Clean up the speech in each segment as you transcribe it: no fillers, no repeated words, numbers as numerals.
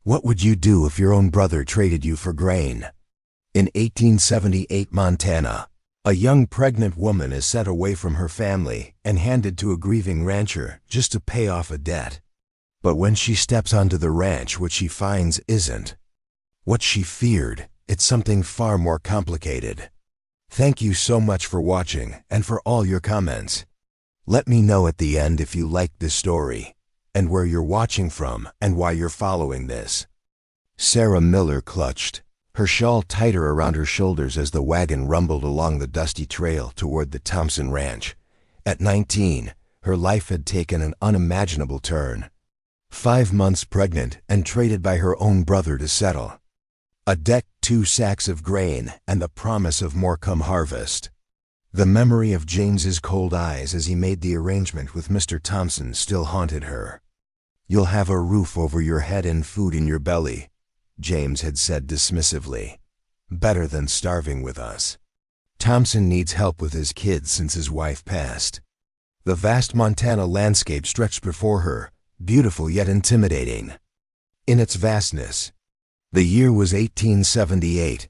What would you do if your own brother traded you for grain? In 1878 Montana, a young pregnant woman is sent away from her family and handed to a grieving rancher just to pay off a debt. But when she steps onto the ranch, what she finds isn't what she feared. It's something far more complicated. Thank you so much for watching and for all your comments. Let me know at the end if you liked this story, and where you're watching from and why you're following this. Sarah Miller clutched her shawl tighter around her shoulders as the wagon rumbled along the dusty trail toward the Thompson Ranch. At 19, her life had taken an unimaginable turn. 5 months pregnant and traded by her own brother to settle. A debt, 2 sacks of grain, and the promise of more come harvest. The memory of James's cold eyes as he made the arrangement with Mr. Thompson still haunted her. "You'll have a roof over your head and food in your belly," James had said dismissively. "Better than starving with us." Thompson needs help with his kids since his wife passed. The vast Montana landscape stretched before her, beautiful yet intimidating in its vastness. The year was 1878,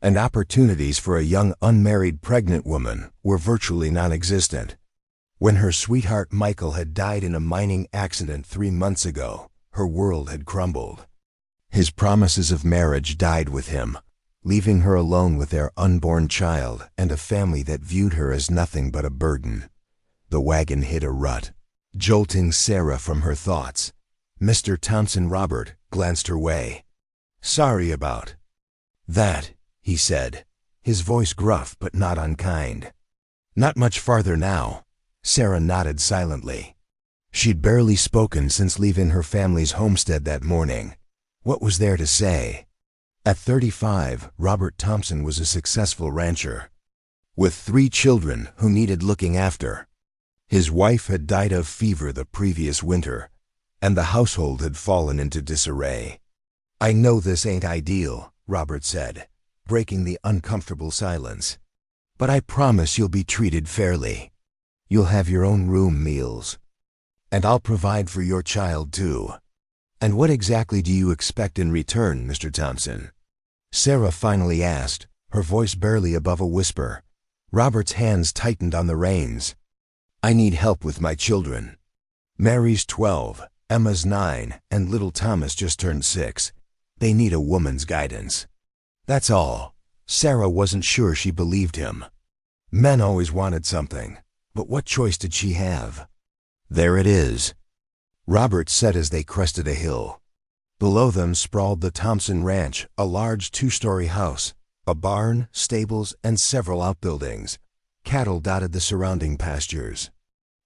and opportunities for a young unmarried pregnant woman were virtually non-existent. When her sweetheart Michael had died in a mining accident 3 months ago, her world had crumbled. His promises of marriage died with him, leaving her alone with their unborn child and a family that viewed her as nothing but a burden. The wagon hit a rut, jolting Sarah from her thoughts. Mr. Thompson Robert glanced her way. "Sorry about that," he said, his voice gruff but not unkind. "Not much farther now." Sarah nodded silently. She'd barely spoken since leaving her family's homestead that morning. What was there to say? At 35, Robert Thompson was a successful rancher, with 3 children who needed looking after. His wife had died of fever the previous winter, and the household had fallen into disarray. "I know this ain't ideal," Robert said, breaking the uncomfortable silence. "But I promise you'll be treated fairly. You'll have your own room meals. And I'll provide for your child too." "And what exactly do you expect in return, Mr. Thompson?" Sarah finally asked, her voice barely above a whisper. Robert's hands tightened on the reins. "I need help with my children. Mary's 12, Emma's 9, and little Thomas just turned 6. They need a woman's guidance. That's all." Sarah wasn't sure she believed him. Men always wanted something, but what choice did she have? "There it is," Robert said as they crested a hill. Below them sprawled the Thompson Ranch, a large 2-story house, a barn, stables, and several outbuildings. Cattle dotted the surrounding pastures.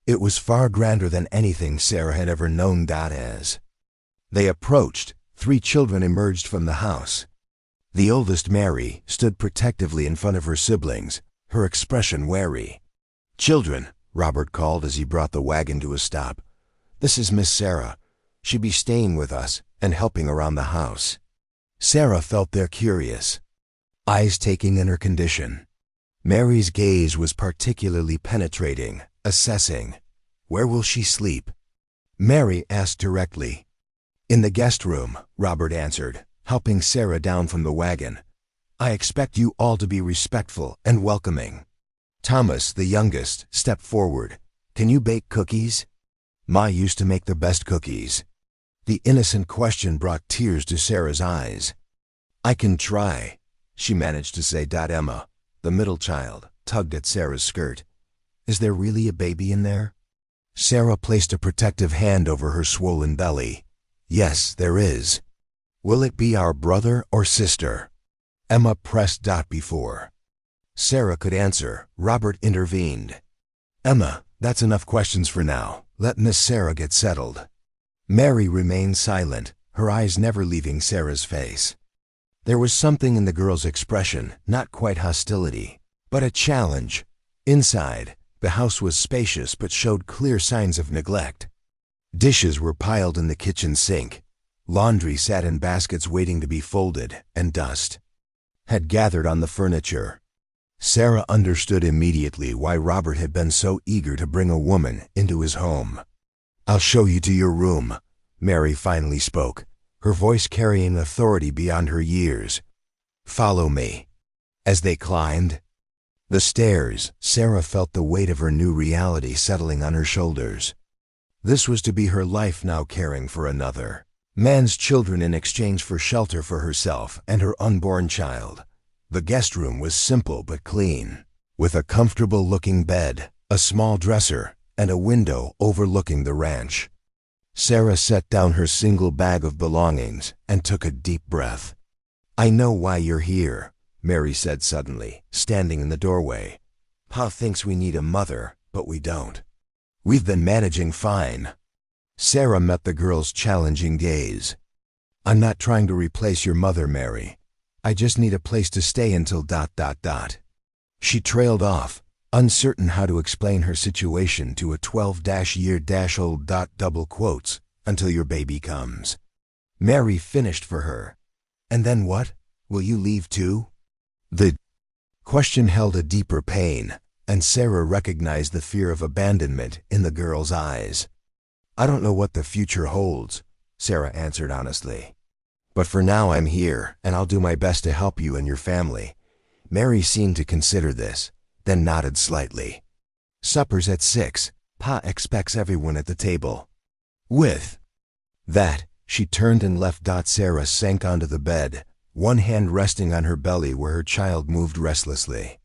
It was far grander than anything Sarah had ever known Dot as. They approached. 3 children emerged from the house. The oldest, Mary, stood protectively in front of her siblings, her expression wary. "Children," Robert called as he brought the wagon to a stop. "This is Miss Sarah. She'd be staying with us and helping around the house." Sarah felt their curious eyes taking in her condition. Mary's gaze was particularly penetrating, assessing. "Where will she sleep?" Mary asked directly. "In the guest room," Robert answered, helping Sarah down from the wagon. "I expect you all to be respectful and welcoming." Thomas, the youngest, stepped forward. "Can you bake cookies?" "Ma used to make the best cookies." The innocent question brought tears to Sarah's eyes. "I can try," she managed to say. Emma, the middle child, tugged at Sarah's skirt. "Is there really a baby in there?" Sarah placed a protective hand over her swollen belly. "Yes, there is." "Will it be our brother or sister?" Emma pressed Dot before Sarah could answer. Robert intervened. "Emma, that's enough questions for now. Let Miss Sarah get settled." Mary remained silent, her eyes never leaving Sarah's face. There was something in the girl's expression, not quite hostility, but a challenge. Inside, the house was spacious but showed clear signs of neglect. Dishes were piled in the kitchen sink. Laundry sat in baskets waiting to be folded, and dust had gathered on the furniture. Sarah understood immediately why Robert had been so eager to bring a woman into his home. "I'll show you to your room," Mary finally spoke, her voice carrying authority beyond her years. "Follow me." As they climbed the stairs, Sarah felt the weight of her new reality settling on her shoulders. This was to be her life now, caring for another man's children in exchange for shelter for herself and her unborn child. The guest room was simple but clean, with a comfortable-looking bed, a small dresser, and a window overlooking the ranch. Sarah set down her single bag of belongings and took a deep breath. "I know why you're here," Mary said suddenly, standing in the doorway. "Pa thinks we need a mother, but we don't. We've been managing fine." Sarah met the girl's challenging gaze. "I'm not trying to replace your mother, Mary. I just need a place to stay until ... She trailed off, uncertain how to explain her situation to a 12-year-old ... "until your baby comes." Mary finished for her. "And then what? Will you leave too?" The question held a deeper pain, and Sarah recognized the fear of abandonment in the girl's eyes. "I don't know what the future holds," Sarah answered honestly. "But for now I'm here, and I'll do my best to help you and your family." Mary seemed to consider this, then nodded slightly. "Supper's at 6. Pa expects everyone at the table." With that, she turned and left. Sarah sank onto the bed, one hand resting on her belly where her child moved restlessly.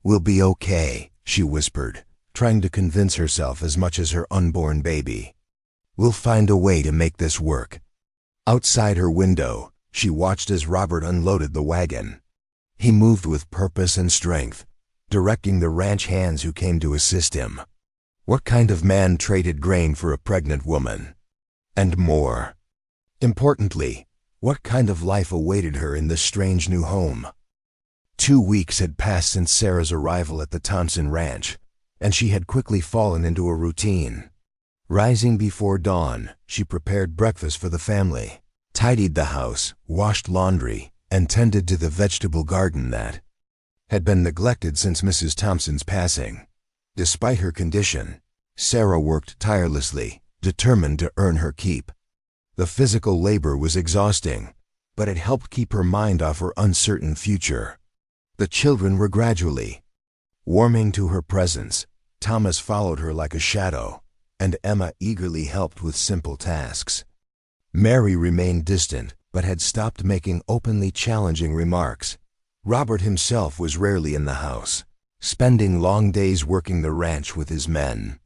"We'll be okay," she whispered, trying to convince herself as much as her unborn baby. "We'll find a way to make this work." Outside her window, she watched as Robert unloaded the wagon. He moved with purpose and strength, directing the ranch hands who came to assist him. What kind of man traded grain for a pregnant woman? And more importantly, what kind of life awaited her in this strange new home? 2 weeks had passed since Sarah's arrival at the Thompson Ranch, and she had quickly fallen into a routine. Rising before dawn, she prepared breakfast for the family, tidied the house, washed laundry, and tended to the vegetable garden that had been neglected since Mrs. Thompson's passing. Despite her condition, Sarah worked tirelessly, determined to earn her keep. The physical labor was exhausting, but it helped keep her mind off her uncertain future. The children were gradually warming to her presence. Thomas followed her like a shadow, and Emma eagerly helped with simple tasks. Mary remained distant, but had stopped making openly challenging remarks. Robert himself was rarely in the house, spending long days working the ranch with his men.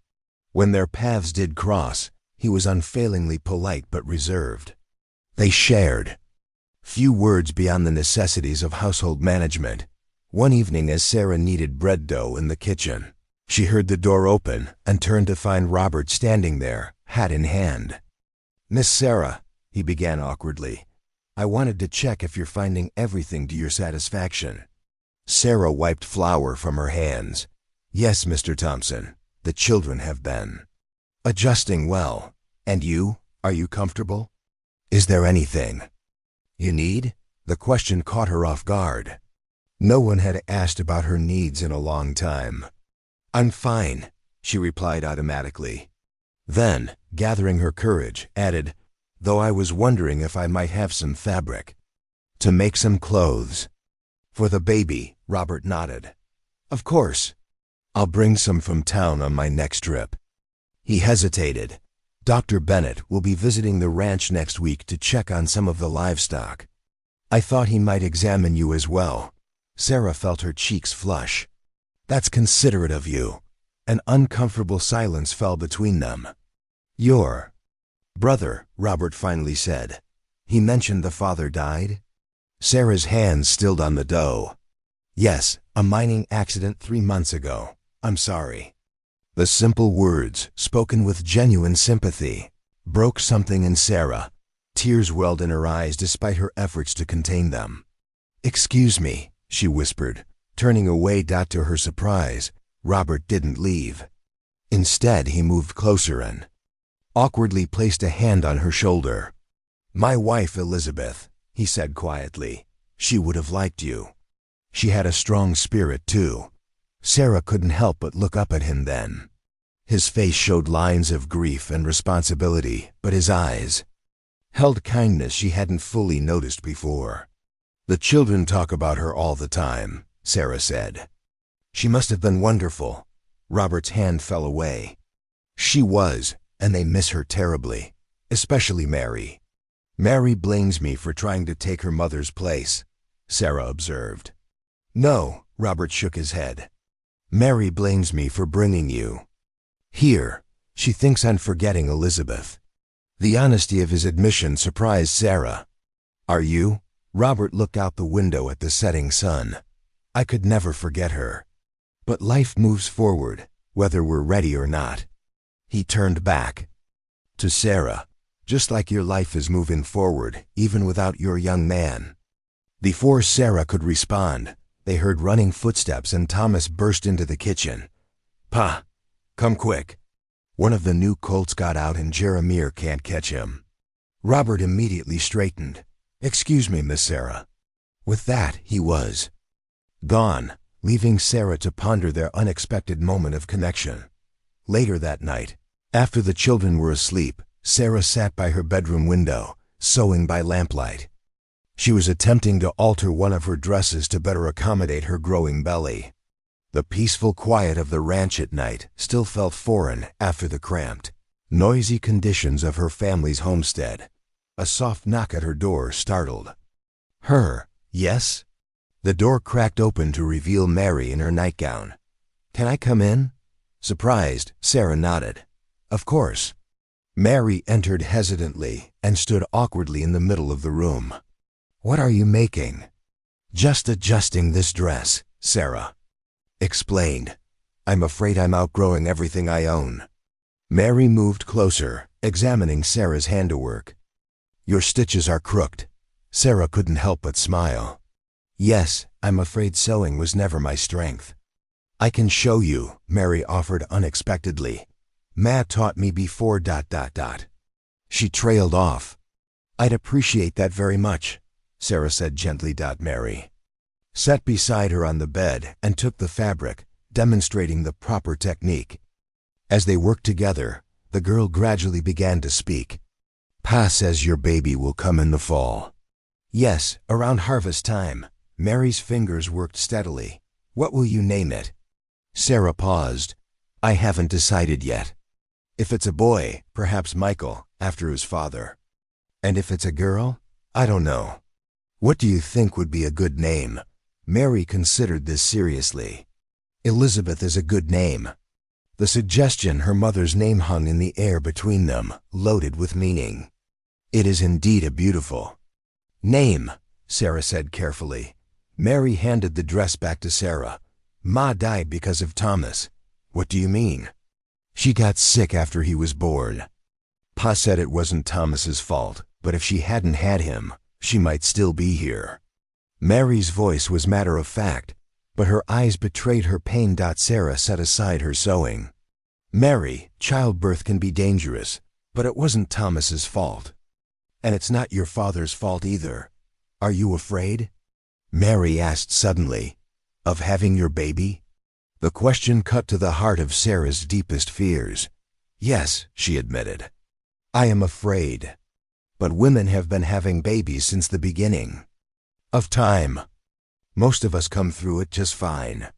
When their paths did cross, he was unfailingly polite but reserved. They shared few words beyond the necessities of household management. One evening, as Sarah kneaded bread dough in the kitchen, she heard the door open and turned to find Robert standing there, hat in hand. "Miss Sarah," he began awkwardly, "I wanted to check if you're finding everything to your satisfaction." Sarah wiped flour from her hands. "Yes, Mr. Thompson, the children have been adjusting well. And you, are you comfortable? Is there anything you need?" The question caught her off guard. No one had asked about her needs in a long time. "I'm fine," she replied automatically. Then, gathering her courage, added, "Though I was wondering if I might have some fabric to make some clothes." "For the baby," Robert nodded. "Of course. I'll bring some from town on my next trip." He hesitated. "Dr. Bennett will be visiting the ranch next week to check on some of the livestock. I thought he might examine you as well." Sarah felt her cheeks flush. "That's considerate of you." An uncomfortable silence fell between them. "Your brother," Robert finally said. "He mentioned the father died?" Sarah's hands stilled on the dough. "Yes, a mining accident 3 months ago. I'm sorry." The simple words, spoken with genuine sympathy, broke something in Sarah. Tears welled in her eyes despite her efforts to contain them. "Excuse me," she whispered, turning away. To her surprise, Robert didn't leave. Instead, he moved closer and awkwardly placed a hand on her shoulder. "My wife, Elizabeth," he said quietly. "She would have liked you." She had a strong spirit, too. Sarah couldn't help but look up at him then. His face showed lines of grief and responsibility, but his eyes held kindness she hadn't fully noticed before. "The children talk about her all the time," Sarah said. "She must have been wonderful." Robert's hand fell away. "She was, and they miss her terribly, especially Mary." "Mary blames me for trying to take her mother's place," Sarah observed. "No," Robert shook his head. "Mary blames me for bringing you here. She thinks I'm forgetting Elizabeth." The honesty of his admission surprised Sarah. "Are you?" Robert looked out the window at the setting sun. "I could never forget her. But life moves forward, whether we're ready or not." He turned back to Sarah. "Just like your life is moving forward, even without your young man." Before Sarah could respond, they heard running footsteps and Thomas burst into the kitchen. "Pa, come quick. One of the new colts got out and Jeremiah can't catch him." Robert immediately straightened. "Excuse me, Miss Sarah." With that, he was gone, leaving Sarah to ponder their unexpected moment of connection. Later that night, after the children were asleep, Sarah sat by her bedroom window, sewing by lamplight. She was attempting to alter one of her dresses to better accommodate her growing belly. The peaceful quiet of the ranch at night still felt foreign after the cramped, noisy conditions of her family's homestead. A soft knock at her door startled her. "Yes?" The door cracked open to reveal Mary in her nightgown. "Can I come in?" Surprised, Sarah nodded. "Of course." Mary entered hesitantly and stood awkwardly in the middle of the room. "What are you making?" "Just adjusting this dress," Sarah explained. "I'm afraid I'm outgrowing everything I own." Mary moved closer, examining Sarah's handiwork. "Your stitches are crooked." Sarah couldn't help but smile. "Yes, I'm afraid sewing was never my strength." "I can show you," Mary offered unexpectedly. "Ma taught me before ... She trailed off. "I'd appreciate that very much," Sarah said gently. Mary sat beside her on the bed and took the fabric, demonstrating the proper technique. As they worked together, the girl gradually began to speak. "Pa says your baby will come in the fall." "Yes, around harvest time." Mary's fingers worked steadily. "What will you name it?" Sarah paused. "I haven't decided yet. If it's a boy, perhaps Michael, after his father. And if it's a girl, I don't know." "What do you think would be a good name?" Mary considered this seriously. "Elizabeth is a good name." The suggestion, her mother's name, hung in the air between them, loaded with meaning. "It is indeed a beautiful name," Sarah said carefully. Mary handed the dress back to Sarah. "Ma died because of Thomas." "What do you mean?" "She got sick after he was born. Pa said it wasn't Thomas's fault, but if she hadn't had him, she might still be here." Mary's voice was matter of fact, but her eyes betrayed her pain. Sarah set aside her sewing. "Mary, childbirth can be dangerous, but it wasn't Thomas's fault. And it's not your father's fault either. Are you afraid?" Mary asked suddenly. "Of having your baby?" The question cut to the heart of Sarah's deepest fears. "Yes," she admitted. "I am afraid. But women have been having babies since the beginning of time. Most of us come through it just fine."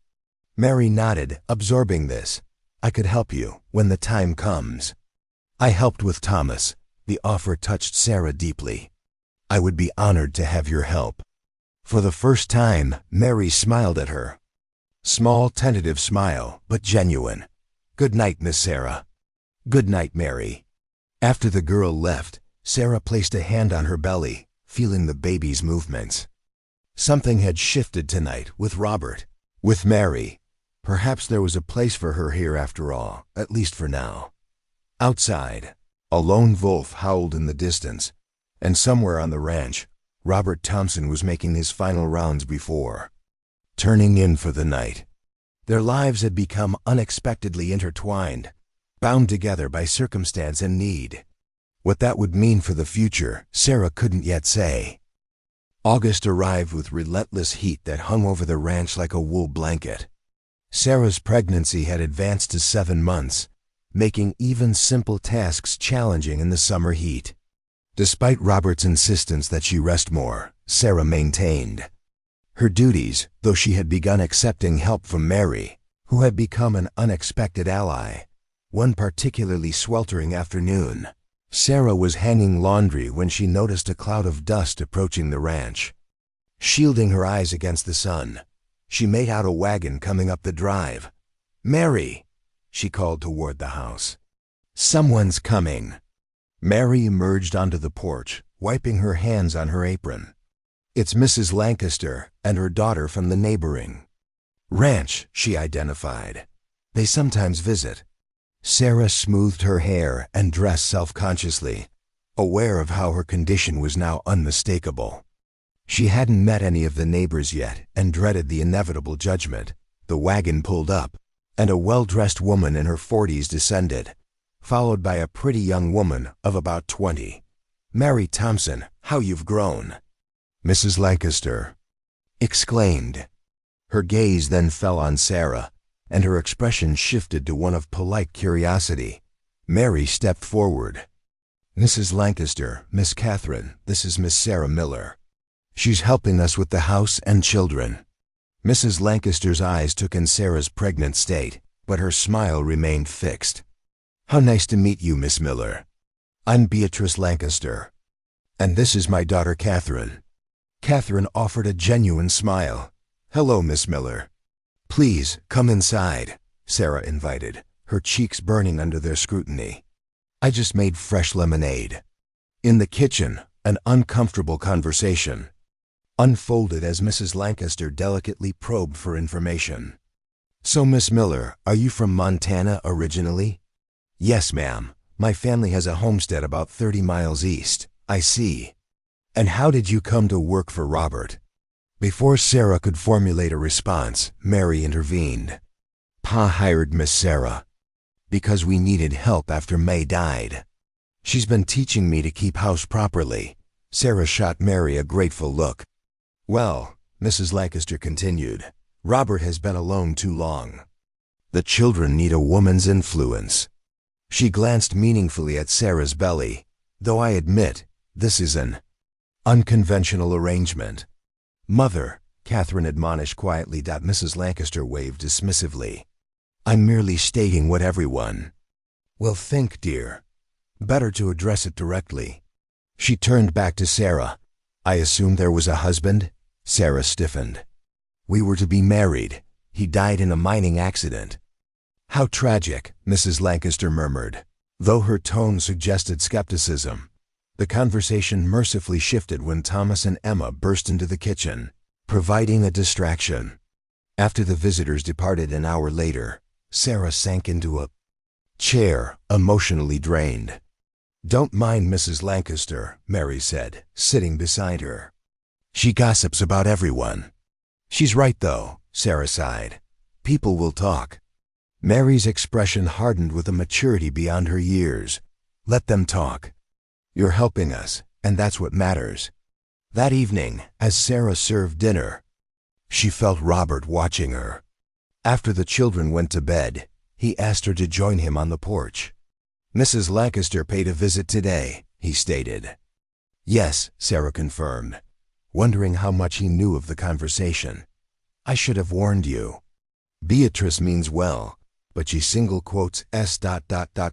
Mary nodded, absorbing this. "I could help you when the time comes." "I helped with Thomas." The offer touched Sarah deeply. "I would be honored to have your help." For the first time, Mary smiled at her. Small, tentative smile, but genuine. "Good night, Miss Sarah." "Good night, Mary." After the girl left, Sarah placed a hand on her belly, feeling the baby's movements. Something had shifted tonight with Robert, with Mary. Perhaps there was a place for her here after all, at least for now. Outside, a lone wolf howled in the distance, and somewhere on the ranch, Robert Thompson was making his final rounds before turning in for the night. Their lives had become unexpectedly intertwined, bound together by circumstance and need. What that would mean for the future, Sarah couldn't yet say. August arrived with relentless heat that hung over the ranch like a wool blanket. Sarah's pregnancy had advanced to 7 months, making even simple tasks challenging in the summer heat. Despite Robert's insistence that she rest more, Sarah maintained her duties, though she had begun accepting help from Mary, who had become an unexpected ally. One particularly sweltering afternoon, Sarah was hanging laundry when she noticed a cloud of dust approaching the ranch. Shielding her eyes against the sun, she made out a wagon coming up the drive. "Mary," she called toward the house. "Someone's coming." Mary emerged onto the porch, wiping her hands on her apron. "It's Mrs. Lancaster and her daughter from the neighboring ranch," she identified. "They sometimes visit." Sarah smoothed her hair and dressed self-consciously, aware of how her condition was now unmistakable. She hadn't met any of the neighbors yet and dreaded the inevitable judgment. The wagon pulled up, and a well-dressed woman in her 40s descended, followed by a pretty young woman of about 20. "Mary Thompson, how you've grown!" Mrs. Lancaster exclaimed. Her gaze then fell on Sarah, and her expression shifted to one of polite curiosity. Mary stepped forward. "Mrs. Lancaster, Miss Catherine, this is Miss Sarah Miller. She's helping us with the house and children." Mrs. Lancaster's eyes took in Sarah's pregnant state, but her smile remained fixed. "How nice to meet you, Miss Miller. I'm Beatrice Lancaster, and this is my daughter Catherine." Catherine offered a genuine smile. "Hello, Miss Miller. Please, come inside," Sarah invited, her cheeks burning under their scrutiny. "I just made fresh lemonade." In the kitchen, an uncomfortable conversation unfolded as Mrs. Lancaster delicately probed for information. "So, Miss Miller, are you from Montana originally?" "Yes, ma'am. My family has a homestead about 30 miles east." "I see. And how did you come to work for Robert?" Before Sarah could formulate a response, Mary intervened. "Pa hired Miss Sarah because we needed help after May died. She's been teaching me to keep house properly." Sarah shot Mary a grateful look. "Well," Mrs. Lancaster continued, "Robert has been alone too long. The children need a woman's influence." She glanced meaningfully at Sarah's belly. "Though I admit, this is an unconventional arrangement." "Mother," Catherine admonished quietly. Mrs. Lancaster waved dismissively. "I'm merely stating what everyone will think, dear. Better to address it directly." She turned back to Sarah. "I assume there was a husband?" Sarah stiffened. "We were to be married. He died in a mining accident." "How tragic," Mrs. Lancaster murmured, though her tone suggested skepticism. The conversation mercifully shifted when Thomas and Emma burst into the kitchen, providing a distraction. After the visitors departed an hour later, Sarah sank into a chair, emotionally drained. "Don't mind Mrs. Lancaster," Mary said, sitting beside her. "She gossips about everyone." "She's right, though," Sarah sighed. "People will talk." Mary's expression hardened with a maturity beyond her years. "Let them talk. You're helping us, and that's what matters." That evening, as Sarah served dinner, she felt Robert watching her. After the children went to bed, he asked her to join him on the porch. "Mrs. Lancaster paid a visit today," he stated. "Yes," Sarah confirmed, wondering how much he knew of the conversation. "I should have warned you. Beatrice means well, but she single quotes s ...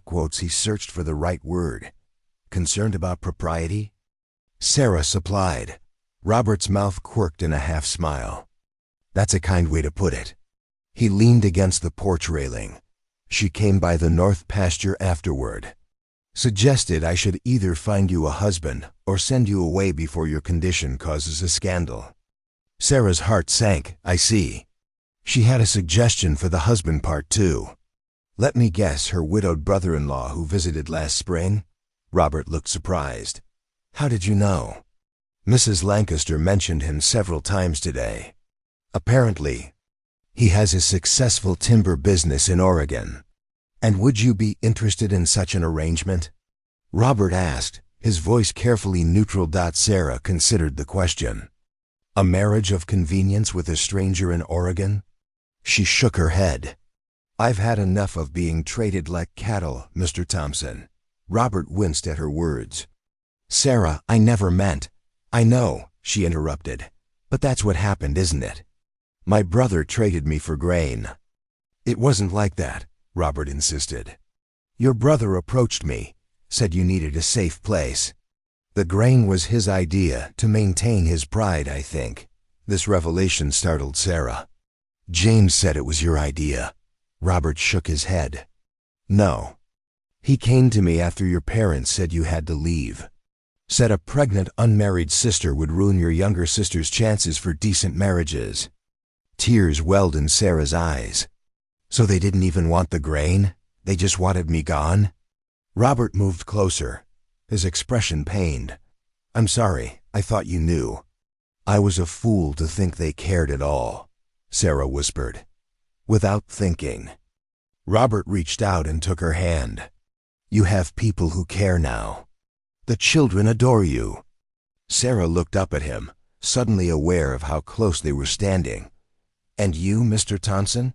quotes." He searched for the right word. "Concerned about propriety?" Sarah supplied. Robert's mouth quirked in a half-smile. "That's a kind way to put it." He leaned against the porch railing. "She came by the north pasture afterward. Suggested I should either find you a husband or send you away before your condition causes a scandal." Sarah's heart sank. "I see. She had a suggestion for the husband part, too. Let me guess, her widowed brother-in-law who visited last spring?" Robert looked surprised. "How did you know?" "Mrs. Lancaster mentioned him several times today. Apparently, he has a successful timber business in Oregon." "And would you be interested in such an arrangement?" Robert asked, his voice carefully neutral. Sarah considered the question. "A marriage of convenience with a stranger in Oregon?" She shook her head. "I've had enough of being traded like cattle, Mr. Thompson." Robert winced at her words. Sarah, I never meant. I know, she interrupted. But that's what happened, isn't it? My brother traded me for grain. It wasn't like that, Robert insisted. Your brother approached me, said you needed a safe place. The grain was his idea to maintain his pride, I think. This revelation startled Sarah. James said it was your idea. Robert shook his head. No. He came to me after your parents said you had to leave. Said a pregnant unmarried sister would ruin your younger sister's chances for decent marriages. Tears welled in Sarah's eyes. So they didn't even want the grain? They just wanted me gone? Robert moved closer, his expression pained. I'm sorry, I thought you knew. I was a fool to think they cared at all, Sarah whispered. Without thinking. Robert reached out and took her hand. You have people who care now. The children adore you. Sarah looked up at him, suddenly aware of how close they were standing. And you, Mr. Thompson?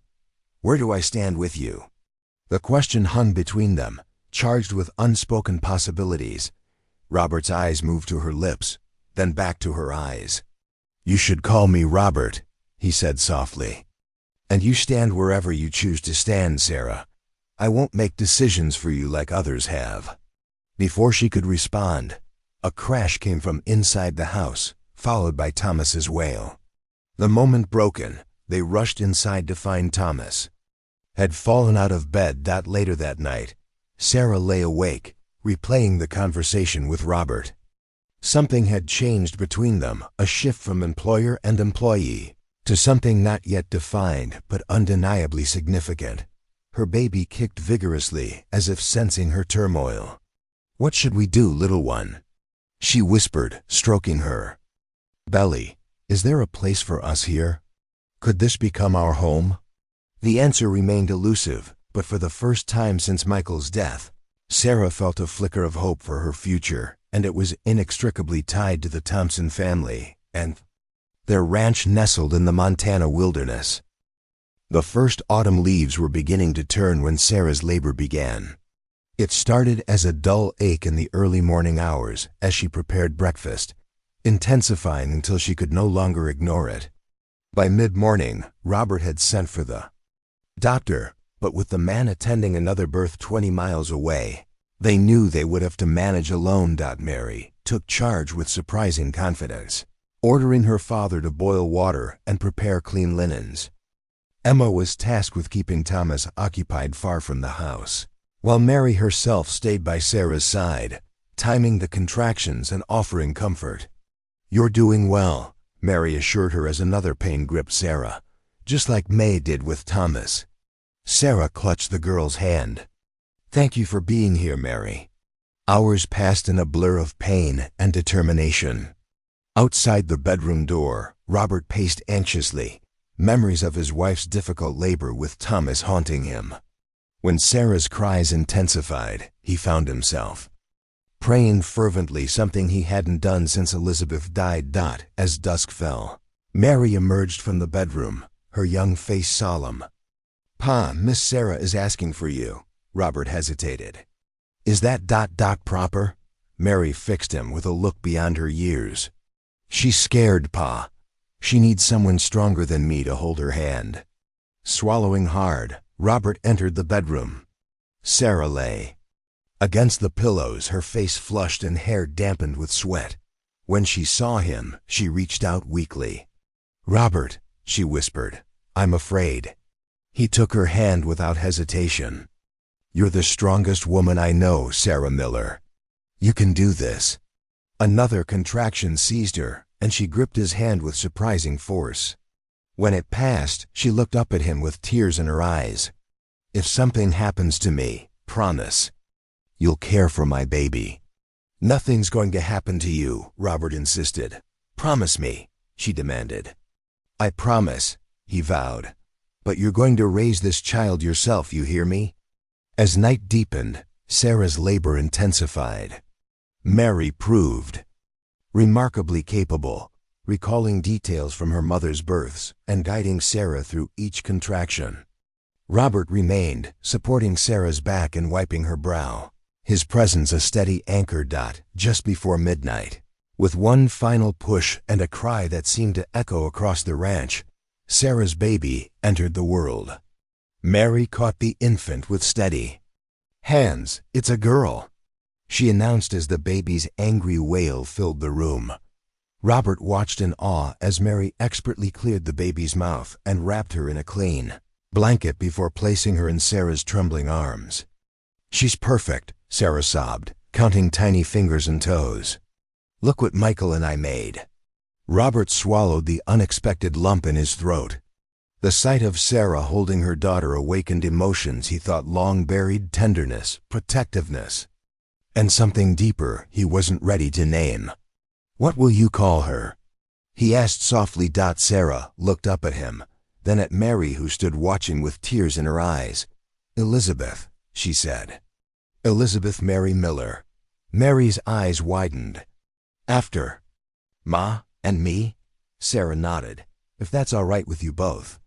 Where do I stand with you? The question hung between them, charged with unspoken possibilities. Robert's eyes moved to her lips, then back to her eyes. You should call me Robert, he said softly. And you stand wherever you choose to stand, Sarah. I won't make decisions for you like others have. Before she could respond, a crash came from inside the house, followed by Thomas's wail. The moment broken, they rushed inside to find Thomas. Had fallen out of bed later that night, Sarah lay awake, replaying the conversation with Robert. Something had changed between them, a shift from employer and employee to something not yet defined but undeniably significant. Her baby kicked vigorously, as if sensing her turmoil. What should we do, little one? She whispered, stroking her. Belly, is there a place for us here? Could this become our home? The answer remained elusive, but for the first time since Michael's death, Sarah felt a flicker of hope for her future, and it was inextricably tied to the Thompson family, and their ranch nestled in the Montana wilderness. The first autumn leaves were beginning to turn when Sarah's labor began. It started as a dull ache in the early morning hours as she prepared breakfast, intensifying until she could no longer ignore it. By mid-morning, Robert had sent for the doctor, but with the man attending another birth 20 miles away, they knew they would have to manage alone. Mary took charge with surprising confidence, ordering her father to boil water and prepare clean linens. Emma was tasked with keeping Thomas occupied far from the house, while Mary herself stayed by Sarah's side, timing the contractions and offering comfort. You're doing well, Mary assured her as another pain gripped Sarah, just like May did with Thomas. Sarah clutched the girl's hand. Thank you for being here, Mary. Hours passed in a blur of pain and determination. Outside the bedroom door, Robert paced anxiously, memories of his wife's difficult labor with Thomas haunting him. When Sarah's cries intensified, he found himself praying fervently, something he hadn't done since Elizabeth died. As dusk fell, Mary emerged from the bedroom, her young face solemn. Pa, Miss Sarah is asking for you. Robert hesitated. Is that proper? Mary fixed him with a look beyond her years. She's scared, Pa. She needs someone stronger than me to hold her hand. Swallowing hard, Robert entered the bedroom. Sarah lay against the pillows, her face flushed and hair dampened with sweat. When she saw him, she reached out weakly. Robert, she whispered, I'm afraid. He took her hand without hesitation. You're the strongest woman I know, Sarah Miller. You can do this. Another contraction seized her, and she gripped his hand with surprising force. When it passed, she looked up at him with tears in her eyes. If something happens to me, promise. You'll care for my baby. Nothing's going to happen to you, Robert insisted. Promise me, she demanded. I promise, he vowed. But you're going to raise this child yourself, you hear me? As night deepened, Sarah's labor intensified. Mary proved remarkably capable, recalling details from her mother's births and guiding Sarah through each contraction. Robert remained, supporting Sarah's back and wiping her brow, his presence a steady anchor. Just before midnight, with one final push and a cry that seemed to echo across the ranch, Sarah's baby entered the world. Mary caught the infant with steady hands. "It's a girl," she announced as the baby's angry wail filled the room. Robert watched in awe as Mary expertly cleared the baby's mouth and wrapped her in a clean blanket before placing her in Sarah's trembling arms. "She's perfect," Sarah sobbed, counting tiny fingers and toes. "Look what Michael and I made." Robert swallowed the unexpected lump in his throat. The sight of Sarah holding her daughter awakened emotions he thought long buried: tenderness, protectiveness, and something deeper he wasn't ready to name. "What will you call her?" he asked softly. Sarah looked up at him, then at Mary, who stood watching with tears in her eyes. "Elizabeth," she said. "Elizabeth Mary Miller." Mary's eyes widened. "After Ma and me?" Sarah nodded. "If that's all right with you both."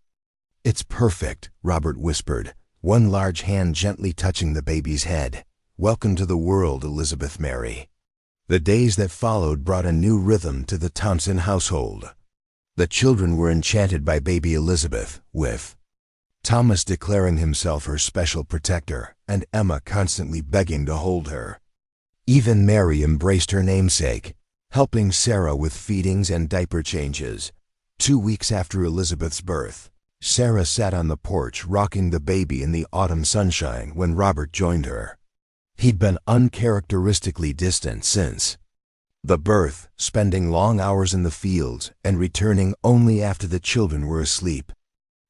"It's perfect," Robert whispered, one large hand gently touching the baby's head. "Welcome to the world, Elizabeth Mary." The days that followed brought a new rhythm to the Thompson household. The children were enchanted by baby Elizabeth, with Thomas declaring himself her special protector and Emma constantly begging to hold her. Even Mary embraced her namesake, helping Sarah with feedings and diaper changes. 2 weeks after Elizabeth's birth, Sarah sat on the porch rocking the baby in the autumn sunshine when Robert joined her. He'd been uncharacteristically distant since the birth, spending long hours in the fields and returning only after the children were asleep.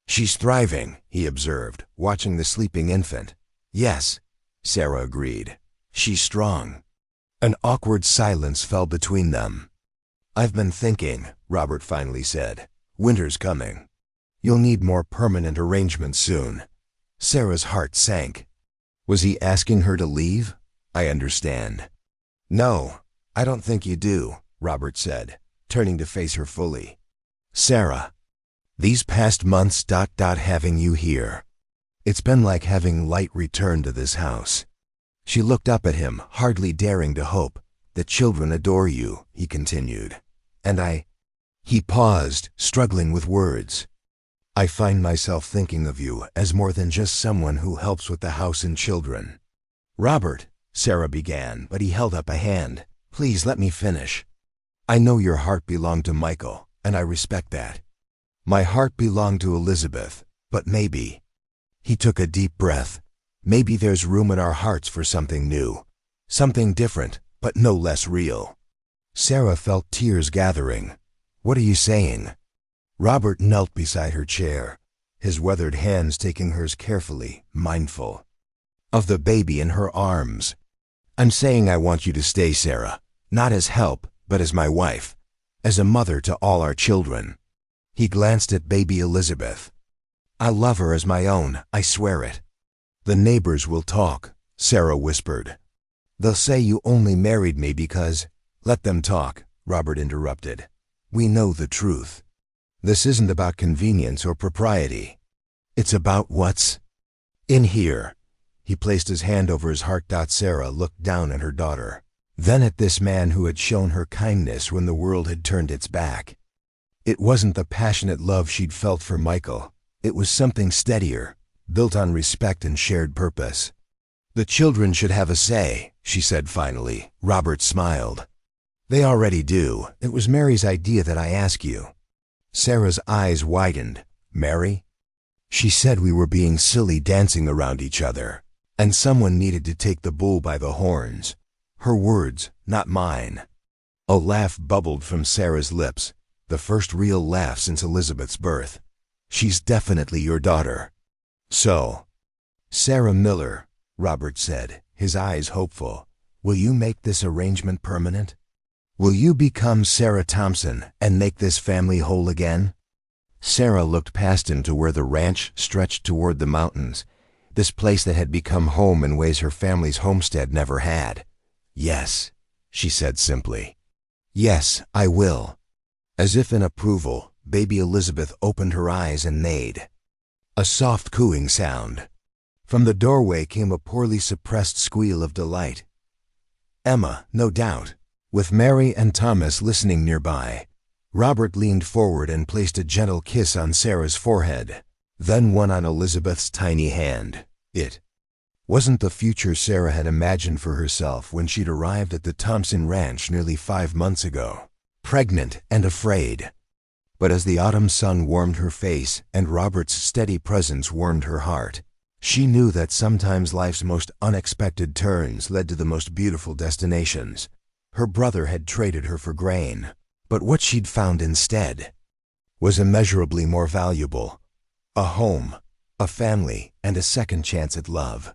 "She's thriving," he observed, watching the sleeping infant. "Yes," Sarah agreed. "She's strong." An awkward silence fell between them. "I've been thinking," Robert finally said. "Winter's coming. You'll need more permanent arrangements soon." Sarah's heart sank. Was he asking her to leave? "I understand." "No, I don't think you do," Robert said, turning to face her fully. "Sarah, these past months, having you here, it's been like having light return to this house." She looked up at him, hardly daring to hope. "The children adore you," he continued. "And He paused, struggling with words. "I find myself thinking of you as more than just someone who helps with the house and children." "Robert," Sarah began, but he held up a hand. "Please let me finish. I know your heart belonged to Michael, and I respect that. My heart belonged to Elizabeth, but maybe—" He took a deep breath. "Maybe there's room in our hearts for something new, something different, but no less real." Sarah felt tears gathering. "What are you saying?" Robert knelt beside her chair, his weathered hands taking hers carefully, mindful of the baby in her arms. "I'm saying I want you to stay, Sarah, not as help, but as my wife, as a mother to all our children." He glanced at baby Elizabeth. "I love her as my own, I swear it." "The neighbors will talk," Sarah whispered. "They'll say you only married me because—" "Let them talk," Robert interrupted. "We know the truth. This isn't about convenience or propriety. It's about what's in here." He placed his hand over his heart. Sarah looked down at her daughter, then at this man who had shown her kindness when the world had turned its back. It wasn't the passionate love she'd felt for Michael. It was something steadier, built on respect and shared purpose. "The children should have a say," she said finally. Robert smiled. "They already do. It was Mary's idea that I ask you." Sarah's eyes widened. "Mary?" "She said we were being silly dancing around each other, and someone needed to take the bull by the horns." Her words, not mine. A laugh bubbled from Sarah's lips, the first real laugh since Elizabeth's birth. "She's definitely your daughter." "So, Sarah Miller," Robert said, his eyes hopeful, "will you make this arrangement permanent? Will you become Sarah Thompson and make this family whole again?" Sarah looked past him to where the ranch stretched toward the mountains, this place that had become home in ways her family's homestead never had. "Yes," she said simply. "Yes, I will." As if in approval, baby Elizabeth opened her eyes and neighed. A soft cooing sound. From the doorway came a poorly suppressed squeal of delight. Emma, no doubt. With Mary and Thomas listening nearby, Robert leaned forward and placed a gentle kiss on Sarah's forehead, then one on Elizabeth's tiny hand. It wasn't the future Sarah had imagined for herself when she'd arrived at the Thompson Ranch nearly 5 months ago, pregnant and afraid. But as the autumn sun warmed her face and Robert's steady presence warmed her heart, she knew that sometimes life's most unexpected turns led to the most beautiful destinations. Her brother had traded her for grain, but what she'd found instead was immeasurably more valuable: a home, a family, and a second chance at love.